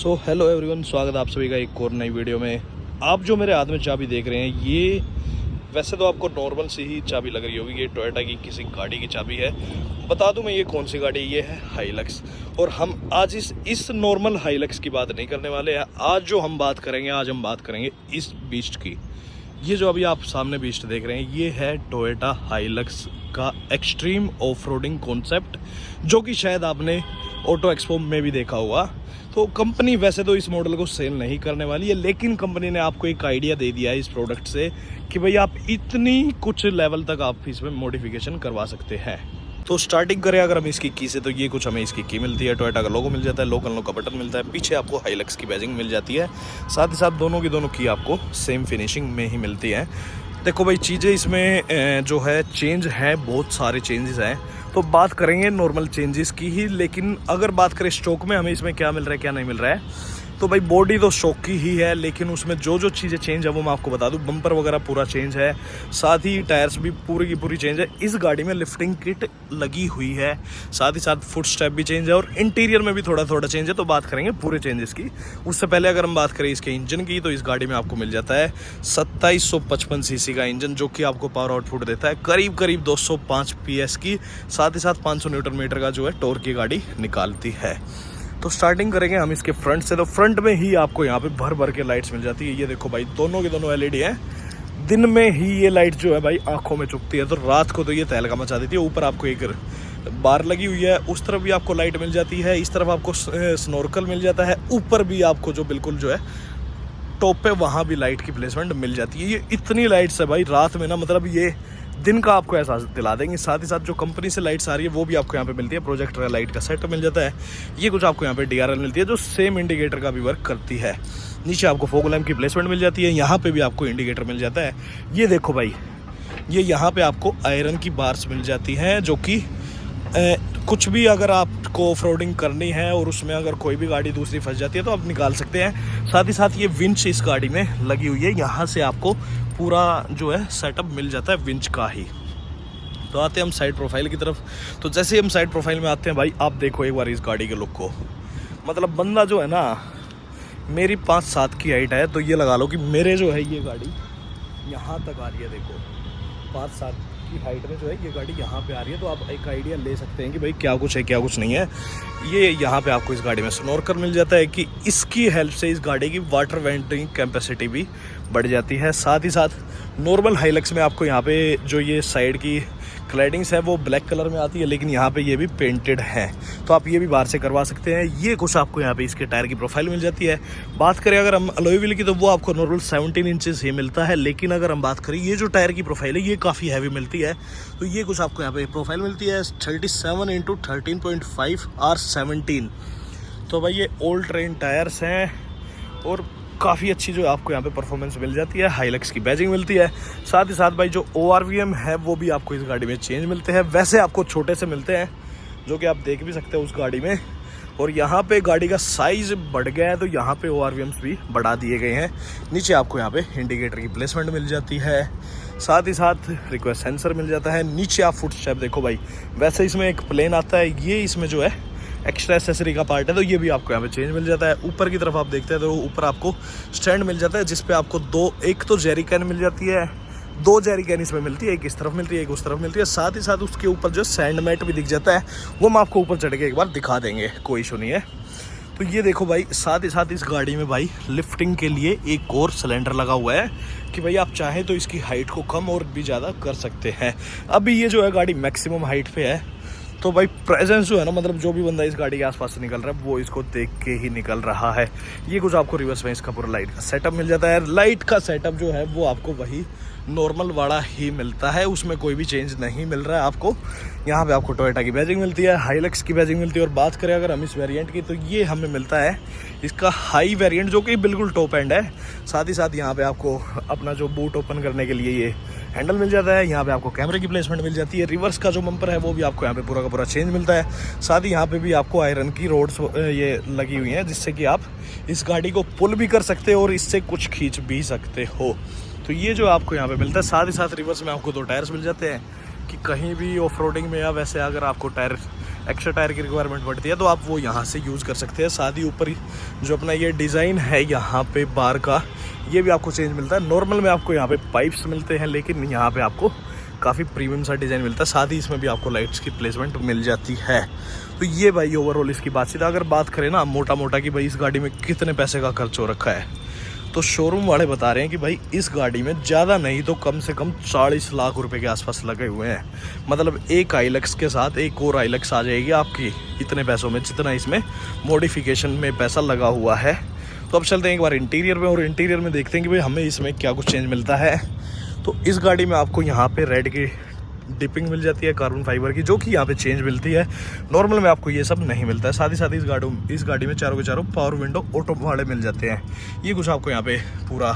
So hello everyone, स्वागत है आप सभी का एक और नई वीडियो में। आप जो मेरे हाथ में चाबी देख रहे हैं, ये वैसे तो आपको नॉर्मल सी ही चाबी लग रही होगी। ये टोयोटा की किसी गाड़ी की चाबी है। बता दूं मैं ये कौन सी गाड़ी, ये है हाइलक्स। और हम आज इस नॉर्मल हाइलक्स की बात नहीं करने वाले हैं। आज हम बात करेंगे इस बीस्ट की। ये जो अभी आप सामने बीस्ट देख रहे हैं, ये है टोयोटा हाइलक्स का एक्सट्रीम ऑफ रोडिंग कॉन्सेप्ट, जो कि शायद आपने ऑटो एक्सपो में भी देखा होगा। तो कंपनी वैसे तो इस मॉडल को सेल नहीं करने वाली है, लेकिन कंपनी ने आपको एक आइडिया दे दिया है इस प्रोडक्ट से कि भाई आप इतनी कुछ लेवल तक आप इसमें मॉडिफिकेशन करवा सकते हैं। तो स्टार्टिंग करें अगर हम इसकी की से, तो ये कुछ हमें इसकी की मिलती है। टोयोटा का लोगो मिल जाता है, लोकल नो का बटन मिलता है, पीछे आपको हाइलक्स की बैजिंग मिल जाती है। साथ ही साथ दोनों की आपको सेम फिनिशिंग में ही मिलती है। देखो भाई, चीज़ें इसमें जो है चेंज है, बहुत सारे चेंजेस हैं। तो बात करेंगे नॉर्मल चेंजेस की ही, लेकिन अगर बात करें स्टॉक में हमें इसमें क्या मिल रहा है क्या नहीं मिल रहा है, तो भाई बॉडी तो स्टॉक की ही है, लेकिन उसमें जो चीज़ें चेंज है वो मैं आपको बता दूं। बम्पर वगैरह पूरा चेंज है, साथ ही टायर्स भी पूरी की पूरी चेंज है। इस गाड़ी में लिफ्टिंग किट लगी हुई है, साथ ही साथ फुट स्टेप भी चेंज है और इंटीरियर में भी थोड़ा चेंज है। तो बात करेंगे पूरे चेंजेस की। उससे पहले अगर हम बात करें इसके इंजन की, तो इस गाड़ी में आपको मिल जाता है 2755 सीसी का इंजन, जो कि आपको पावर आउटपुट देता है करीब 205 PS की। साथ ही साथ 500 न्यूटन मीटर का जो है टॉर्क की गाड़ी निकालती है। तो स्टार्टिंग करेंगे हम इसके फ्रंट से। तो फ्रंट में ही आपको यहाँ पे भर के लाइट्स मिल जाती है। ये देखो भाई, दोनों LED हैं। दिन में ही ये लाइट जो है भाई आंखों में चुभती है, तो रात को तो ये तहलका मचा देती है। ऊपर आपको एक बार लगी हुई है, उस तरफ भी आपको लाइट मिल जाती है, इस तरफ आपको स्नॉर्कल मिल जाता है, ऊपर भी आपको जो बिल्कुल जो है टॉप पे वहाँ भी लाइट की प्लेसमेंट मिल जाती है। ये इतनी लाइट्स है भाई रात में ना, मतलब ये दिन का आपको एहसास दिला देंगे। साथ ही साथ जो कंपनी से लाइट्स आ रही है वो भी आपको यहाँ पे मिलती है। प्रोजेक्टर लाइट का सेट मिल जाता है। ये कुछ आपको यहाँ पे DRL मिलती है, जो सेम इंडिकेटर का भी वर्क करती है। नीचे आपको फॉग लैंप की प्लेसमेंट मिल जाती है, यहाँ पे भी आपको इंडिकेटर मिल जाता है। ये देखो भाई, ये यहाँ पे आपको आयरन की बार्स मिल जाती हैं, जो कि कुछ भी अगर आपको ऑफ रोडिंग करनी है और उसमें अगर कोई भी गाड़ी दूसरी फंस जाती है तो आप निकाल सकते हैं। साथ ही साथ ये विंच इस गाड़ी में लगी हुई है, यहाँ से आपको पूरा जो है सेटअप मिल जाता है विंच का ही। तो आते हैं हम साइड प्रोफाइल की तरफ। तो जैसे हम साइड प्रोफाइल में आते हैं भाई, आप देखो एक बार इस गाड़ी के लुक को। मतलब बंदा जो है ना, मेरी 5'7" की हाइट है, तो ये लगा लो कि मेरे जो है ये गाड़ी यहाँ तक आ रही है। देखो 5'7" की हाइट में जो है ये गाड़ी यहाँ पे आ रही है। तो आप एक आइडिया ले सकते हैं कि भाई क्या कुछ है क्या कुछ नहीं है। ये यहाँ पे आपको इस गाड़ी में स्नॉर्कल मिल जाता है कि इसकी हेल्प से इस गाड़ी की वाटर वेंटिंग कैपेसिटी भी बढ़ जाती है। साथ ही साथ नॉर्मल हाइलक्स में आपको यहाँ पे जो ये साइड की क्लैडिंग्स है वो ब्लैक कलर में आती है, लेकिन यहाँ पे ये भी पेंटेड है, तो आप ये भी बाहर से करवा सकते हैं। ये कुछ आपको यहाँ पे इसके टायर की प्रोफाइल मिल जाती है। बात करें अगर हम अलॉय व्हील की, तो वो आपको नॉर्मल 17 इंचेस ही मिलता है, लेकिन अगर हम बात करें ये जो टायर की प्रोफाइल है ये काफ़ी हैवी मिलती है। तो ये कुछ आपको यहाँ पे प्रोफाइल मिलती है 37x13.5 R17। तो भाई ये ओल्ड ट्रेन टायर्स हैं और काफ़ी अच्छी जो आपको यहाँ पे परफॉर्मेंस मिल जाती है। हाइलक्स की बैजिंग मिलती है। साथ ही साथ भाई जो ORVM है वो भी आपको इस गाड़ी में चेंज मिलते हैं। वैसे आपको छोटे से मिलते हैं, जो कि आप देख भी सकते हैं उस गाड़ी में। और यहाँ पे गाड़ी का साइज बढ़ गया है, तो यहाँ पे ORVMs भी बढ़ा दिए गए हैं। नीचे आपको यहाँ पे इंडिकेटर की प्लेसमेंट मिल जाती है, साथ ही साथ रिक्वेस्ट सेंसर मिल जाता है। नीचे आप फुट स्टेप देखो भाई, वैसे इसमें एक प्लेन आता है, ये इसमें जो है एक्स्ट्रा एसेसरी का पार्ट है, तो ये भी आपको यहाँ पे चेंज मिल जाता है। ऊपर की तरफ आप देखते हैं तो ऊपर आपको स्टैंड मिल जाता है, जिसपे आपको एक तो जेरी कैन मिल जाती है, 2 जेरी कैन इसमें मिलती है, एक इस तरफ मिलती है एक उस तरफ मिलती है। साथ ही साथ उसके ऊपर जो सैंड मैट भी दिख जाता है, वो हम आपको ऊपर चढ़ के एक बार दिखा देंगे, कोई इशू नहीं है। तो ये देखो भाई, साथ ही साथ इस गाड़ी में भाई लिफ्टिंग के लिए एक और सिलेंडर लगा हुआ है कि भाई आप चाहें तो इसकी हाइट को कम और भी ज़्यादा कर सकते हैं। अभी ये जो है गाड़ी मैक्सिमम हाइट पे है, तो भाई प्रेजेंस जो है ना, मतलब जो भी बंदा इस गाड़ी के आसपास से निकल रहा है वो इसको देख के ही निकल रहा है। ये कुछ आपको रिवर्स में इसका पूरा लाइट का सेटअप मिल जाता है। लाइट का सेटअप जो है वो आपको वही नॉर्मल वाला ही मिलता है, उसमें कोई भी चेंज नहीं मिल रहा है आपको। यहाँ पे आपको टोयोटा की बैजिंग मिलती है, हाइलक्स की बैजिंग मिलती है। और बात करें अगर हम इस वेरिएंट की, तो ये हमें मिलता है इसका हाई वेरिएंट, जो कि बिल्कुल टॉप एंड है। साथ ही साथ यहाँ पे आपको अपना जो बूट ओपन करने के लिए ये हैंडल मिल जाता है। यहाँ पे आपको कैमरे की प्लेसमेंट मिल जाती है। रिवर्स का जो बम्पर है वो भी आपको यहाँ पे पूरा का पूरा चेंज मिलता है। साथ ही यहाँ पे भी आपको आयरन की रोड्स ये लगी हुई हैं, जिससे कि आप इस गाड़ी को पुल भी कर सकते हो और इससे कुछ खींच भी सकते हो। तो ये जो आपको यहाँ पे मिलता है। साथ ही साथ रिवर्स में आपको 2 टायर्स मिल जाते हैं कि कहीं भी ऑफ रोडिंग में या वैसे अगर आपको टायर एक्स्ट्रा टायर की रिक्वायरमेंट पड़ती है तो आप वो यहाँ से यूज़ कर सकते हैं। साथ ही ऊपर जो अपना ये डिज़ाइन है यहाँ पे बार का, ये भी आपको चेंज मिलता है। नॉर्मल में आपको यहाँ पे पाइप्स मिलते हैं, लेकिन यहाँ पे आपको काफ़ी प्रीमियम सा डिज़ाइन मिलता है। साथ ही इसमें भी आपको लाइट्स की प्लेसमेंट मिल जाती है। तो ये भाई ओवरऑल इसकी बातचीत। अगर बात करें ना मोटा मोटा कि भाई इस गाड़ी में कितने पैसे का खर्च हो रखा है, तो शोरूम वाले बता रहे हैं कि भाई इस गाड़ी में ज़्यादा नहीं तो कम से कम 40 लाख रुपए के आसपास लगे हुए हैं। मतलब एक आइलक्स के साथ एक और आइलक्स आ जाएगी आपकी इतने पैसों में, जितना इसमें मॉडिफिकेशन में पैसा लगा हुआ है। तो अब चलते हैं एक बार इंटीरियर में, और इंटीरियर में देखते हैं कि भाई हमें इसमें क्या कुछ चेंज मिलता है। तो इस गाड़ी में आपको यहाँ पे रेड की डिपिंग मिल जाती है कार्बन फाइबर की, जो कि यहाँ पे चेंज मिलती है। नॉर्मल में आपको ये सब नहीं मिलता है। साथ ही साथ इस गाड़ी में चारों के चारों पावर विंडो ऑटो वाले मिल जाते हैं। ये कुछ आपको यहाँ पे पूरा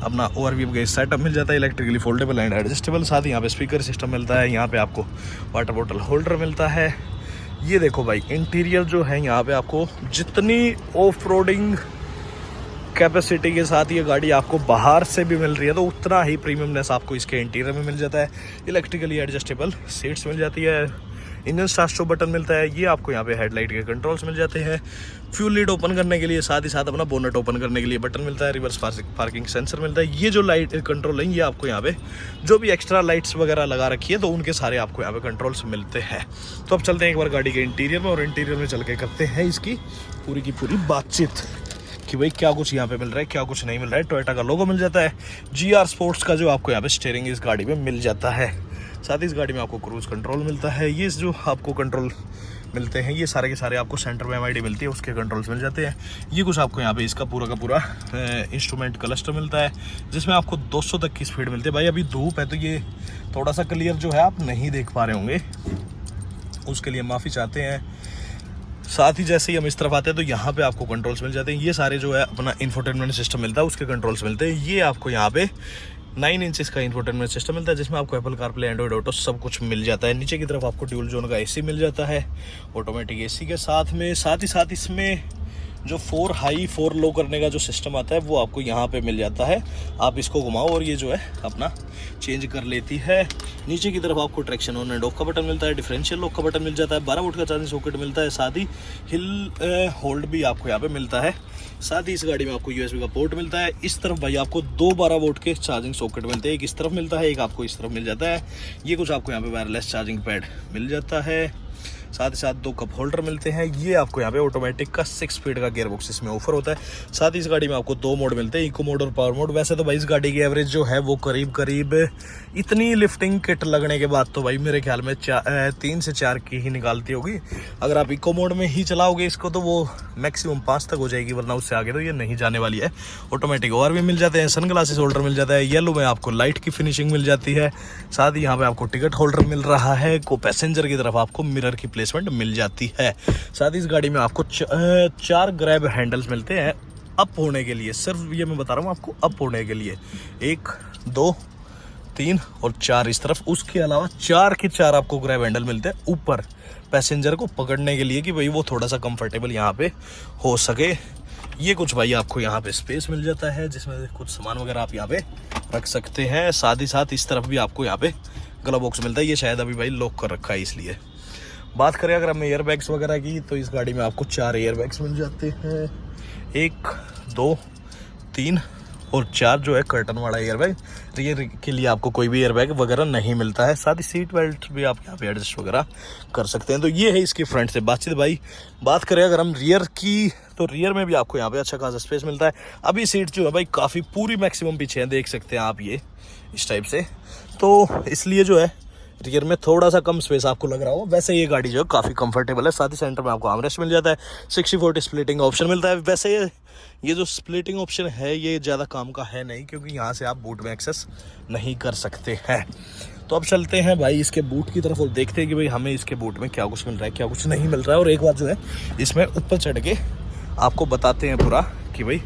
अपना ओवरव्यू का सेटअप मिल जाता है, इलेक्ट्रिकली फोल्डेबल एंड एडजस्टेबल। साथ ही यहाँ पे स्पीकर सिस्टम मिलता है, यहाँ पे आपको वाटर बॉटल होल्डर मिलता है। ये देखो भाई इंटीरियर जो है यहाँ पे आपको जितनी ऑफ रोडिंग कैपेसिटी के साथ ये गाड़ी आपको बाहर से भी मिल रही है, तो उतना ही प्रीमियमनेस आपको इसके इंटीरियर में मिल जाता है। इलेक्ट्रिकली एडजस्टेबल सीट्स मिल जाती है, इंजन स्टार्ट स्टॉप बटन मिलता है। ये आपको यहाँ पे हेडलाइट के कंट्रोल्स मिल जाते हैं, फ्यूल लीड ओपन करने के लिए, साथ ही साथ अपना बोनट ओपन करने के लिए बटन मिलता है, रिवर्स पार्किंग सेंसर मिलता है। ये जो लाइट कंट्रोल है ये आपको यहाँ पे जो भी एक्स्ट्रा लाइट्स वगैरह लगा रखी है तो उनके सारे आपको यहाँ पे कंट्रोल्स मिलते हैं। तो अब चलते हैं एक बार गाड़ी के इंटीरियर में, और इंटीरियर में चल के करते हैं इसकी पूरी की पूरी बातचीत कि भाई क्या कुछ यहाँ पे मिल रहा है, क्या कुछ नहीं मिल रहा है। टोयोटा का लोगो मिल जाता है, GR स्पोर्ट्स का जो आपको यहाँ पे स्टीयरिंग इस गाड़ी में मिल जाता है। साथ ही इस गाड़ी में आपको क्रूज कंट्रोल मिलता है। ये जो आपको कंट्रोल मिलते हैं ये सारे के सारे आपको सेंटर में MID मिलती है, उसके कंट्रोल्स मिल जाते हैं। ये कुछ आपको यहाँ पे इसका पूरा का पूरा इंस्ट्रूमेंट क्लस्टर मिलता है, जिसमें आपको 200 तक की स्पीड मिलती है। भाई अभी धूप है तो ये थोड़ा सा क्लियर जो है आप नहीं देख पा रहे होंगे, उसके लिए माफ़ी चाहते हैं। साथ ही जैसे ही हम इस तरफ आते हैं तो यहाँ पे आपको कंट्रोल्स मिल जाते हैं। ये सारे जो है अपना इंफोटेनमेंट सिस्टम मिलता है, उसके कंट्रोल्स मिलते हैं। ये आपको यहाँ पे 9 इंचेस का इंफोटेनमेंट सिस्टम मिलता है, जिसमें आपको एप्पल कारप्ले, एंड्रॉइड ऑटो सब कुछ मिल जाता है। नीचे की तरफ आपको ड्यूल जोन का AC मिल जाता है, ऑटोमेटिक AC के साथ में। साथ ही साथ इसमें जो 4 हाई 4 लो करने का जो सिस्टम आता है वो आपको यहाँ पे मिल जाता है। आप इसको घुमाओ और ये जो है अपना चेंज कर लेती है। नीचे की तरफ आपको ट्रैक्शन ऑन एंड ऑफ का बटन मिलता है, डिफरेंशियल लॉक का बटन मिल जाता है, 12 वोल्ट का चार्जिंग सॉकेट मिलता है। साथ ही हिल होल्ड भी आपको यहाँ पे मिलता है। साथ ही इस गाड़ी में आपको USB का पोर्ट मिलता है। इस तरफ भाई आपको 2 12 वोल्ट के चार्जिंग सॉकेट मिलते हैं, एक इस तरफ मिलता है, एक आपको इस तरफ मिल जाता है। ये कुछ आपको यहाँ पे वायरलेस चार्जिंग पैड मिल जाता है। साथ ही साथ 2 कप होल्डर मिलते हैं। ये आपको यहाँ पे ऑटोमेटिक का 6 स्पीड का गियर बॉक्स इसमें ऑफर होता है। साथ ही इस गाड़ी में आपको 2 मोड मिलते हैं, इको मोड और पावर मोड। वैसे तो भाई इस गाड़ी की एवरेज जो है वो करीब इतनी लिफ्टिंग किट लगने के बाद तो भाई मेरे ख्याल में 3 से 4 की ही निकालती होगी। अगर आप इको मोड में ही चलाओगे इसको तो वो मैक्सिमम 5 तक हो जाएगी, वरना उससे आगे तो ये नहीं जाने वाली है। ऑटोमेटिक और भी मिल जाते हैं, सन ग्लासेस होल्डर मिल जाता है, येलो में आपको लाइट की फिनिशिंग मिल जाती है। साथ ही यहाँ पे आपको टिकट होल्डर मिल रहा है, को पैसेंजर की तरफ आपको मिरर की प्लेसमेंट मिल जाती है। साथ ही इस गाड़ी में आपको 4 ग्रैब हैंडल्स मिलते हैं अप होने के लिए। सिर्फ ये मैं बता रहा हूँ आपको अप होने के लिए, 1 2 3 और 4 इस तरफ। उसके अलावा 4 के 4 आपको ग्रैब हैंडल मिलते हैं ऊपर पैसेंजर को पकड़ने के लिए, कि भाई वो थोड़ा सा कंफर्टेबल यहाँ पे हो सके। ये कुछ भाई आपको यहाँ पे स्पेस मिल जाता है, जिसमें कुछ सामान वगैरह आप यहाँ पे रख सकते हैं। साथ ही साथ इस तरफ भी आपको यहाँ पे ग्लव बॉक्स मिलता है, ये शायद अभी भाई लॉक कर रखा है इसलिए। बात करें अगर हम एयर बैग्स वगैरह की, तो इस गाड़ी में आपको 4 एयर बैग्स मिल जाते हैं, 1 2 3 और 4 जो है कर्टन वाला एयर बैग। रियर के लिए आपको कोई भी एयर बैग वगैरह नहीं मिलता है। साथ ही सीट बेल्ट भी आप यहाँ पे एडजस्ट वगैरह कर सकते हैं। तो ये है इसकी फ्रंट से बातचीत भाई। बात करें अगर हम रियर की, तो रियर में भी आपको यहाँ पे अच्छा खासा स्पेस मिलता है। अभी सीट जो है भाई काफ़ी पूरी मैक्सिमम पीछे है, देख सकते हैं आप ये इस टाइप से, तो इसलिए जो है रियर में थोड़ा सा कम स्पेस आपको लग रहा हो। वैसे ये गाड़ी जो है काफ़ी कंफर्टेबल है। साथ ही सेंटर में आपको आर्मरेस्ट मिल जाता है, 60/40 स्प्लिटिंग ऑप्शन मिलता है। वैसे ये जो स्प्लिटिंग ऑप्शन है ये ज़्यादा काम का है नहीं, क्योंकि यहाँ से आप बूट में एक्सेस नहीं कर सकते हैं। तो अब चलते हैं भाई इसके बूट की तरफ और देखते हैं कि भाई हमें इसके बूट में क्या कुछ मिल रहा है, क्या कुछ नहीं मिल रहा है। और एक बार जो है इसमें ऊपर चढ़ के आपको बताते हैं पूरा कि भाई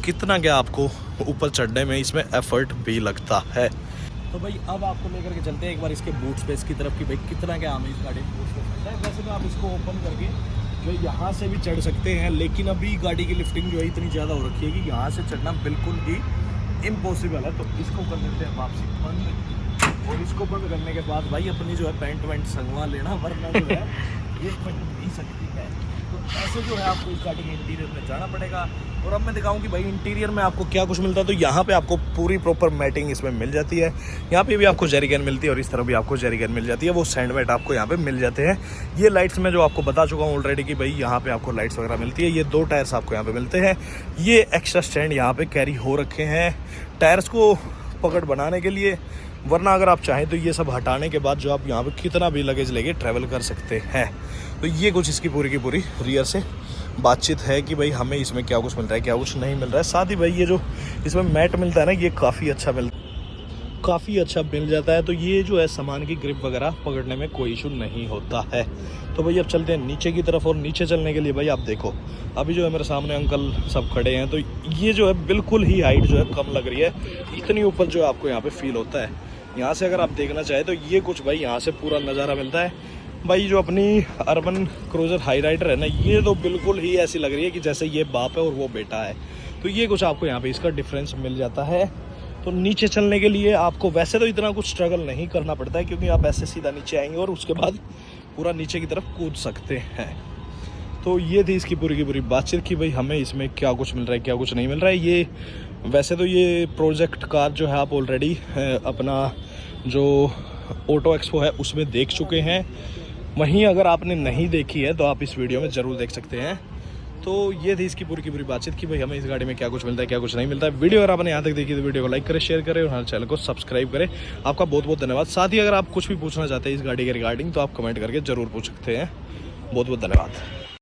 कितना क्या आपको ऊपर चढ़ने में इसमें एफर्ट भी लगता है। तो भाई अब आपको लेकर के चलते हैं एक बार इसके बूट स्पेस की तरफ कि भाई कितना क्या हमें इस गाड़ी में बूट स्पेस मिलता है। वैसे तो आप इसको ओपन करके जो यहाँ से भी चढ़ सकते हैं, लेकिन अभी गाड़ी की लिफ्टिंग जो है इतनी ज़्यादा हो रखी है कि यहाँ से चढ़ना बिल्कुल ही इम्पॉसिबल है। तो इसको कर देते हैं वापसी बंद, और इसको बंद करने के बाद भाई अपनी जो है पैंट वैंट संगवा लेना, वरना जो है सकती है। तो ऐसे जो है आपको इस गाड़ी के इंटीरियर में जाना पड़ेगा। और अब मैं दिखाऊं कि भाई इंटीरियर में आपको क्या कुछ मिलता है। तो यहाँ पे आपको पूरी प्रॉपर मैटिंग इसमें मिल जाती है। यहाँ पे भी आपको जेरिकन मिलती है और इस तरह भी आपको जेरिकन मिल जाती है। वो सैंड मैट आपको यहाँ पे मिल जाते हैं। ये लाइट्स में जो आपको बता चुका हूँ ऑलरेडी कि भाई यहाँ पे आपको लाइट्स वगैरह मिलती है। ये 2 टायर्स आपको यहाँ पे मिलते हैं। ये एक्स्ट्रा स्टैंड यहाँ पे कैरी हो रखे हैं टायर्स को पकड़ बनाने के लिए, वरना अगर आप चाहें तो ये सब हटाने के बाद जो आप यहाँ पे कितना भी लगेज लेके ट्रैवल कर सकते हैं। तो ये कुछ इसकी पूरी की पूरी रियर से बातचीत है कि भाई हमें इसमें क्या कुछ मिल रहा है, क्या कुछ नहीं मिल रहा है। साथ ही भाई ये जो इसमें मैट मिलता है ना, ये काफ़ी अच्छा मिल जाता है। तो ये जो है सामान की ग्रिप वगैरह पकड़ने में कोई इशू नहीं होता है। तो भाई अब चलते हैं नीचे की तरफ। और नीचे चलने के लिए भाई आप देखो, अभी जो है मेरे सामने अंकल सब खड़े हैं। तो ये जो है बिल्कुल ही हाइट जो है कम लग रही है। इतनी ऊपर जो है आपको यहाँ पे फील होता है। यहाँ से अगर आप देखना चाहें तो ये कुछ भाई यहाँ से पूरा नज़ारा मिलता है। भाई जो अपनी अर्बन क्रूज़र हाई राइडर है ना, ये तो बिल्कुल ही ऐसी लग रही है कि जैसे ये बाप है और वो बेटा है। तो ये कुछ आपको यहाँ पे इसका डिफरेंस मिल जाता है। तो नीचे चलने के लिए आपको वैसे तो इतना कुछ स्ट्रगल नहीं करना पड़ता है, क्योंकि आप ऐसे सीधा नीचे आएंगे और उसके बाद पूरा नीचे की तरफ कूद सकते हैं। तो ये थी इसकी पूरी की पूरी बातचीत कि भाई हमें इसमें क्या कुछ मिल रहा है, क्या कुछ नहीं मिल रहा है। ये वैसे तो ये प्रोजेक्ट कार जो है आप ऑलरेडी अपना जो ऑटो एक्सपो है उसमें देख चुके हैं। वहीं अगर आपने नहीं देखी है तो आप इस वीडियो में ज़रूर देख सकते हैं। तो ये थी इसकी पूरी की पूरी बातचीत कि भाई हमें इस गाड़ी में क्या कुछ मिलता है, क्या कुछ नहीं मिलता है। वीडियो अगर आपने यहाँ तक देखी तो वीडियो को लाइक करें, शेयर करें और हमारे चैनल को सब्सक्राइब करें। आपका बहुत बहुत धन्यवाद। साथ ही अगर आप कुछ भी पूछना चाहते हैं इस गाड़ी के रिगार्डिंग तो आप कमेंट करके ज़रूर पूछ सकते हैं। बहुत बहुत धन्यवाद।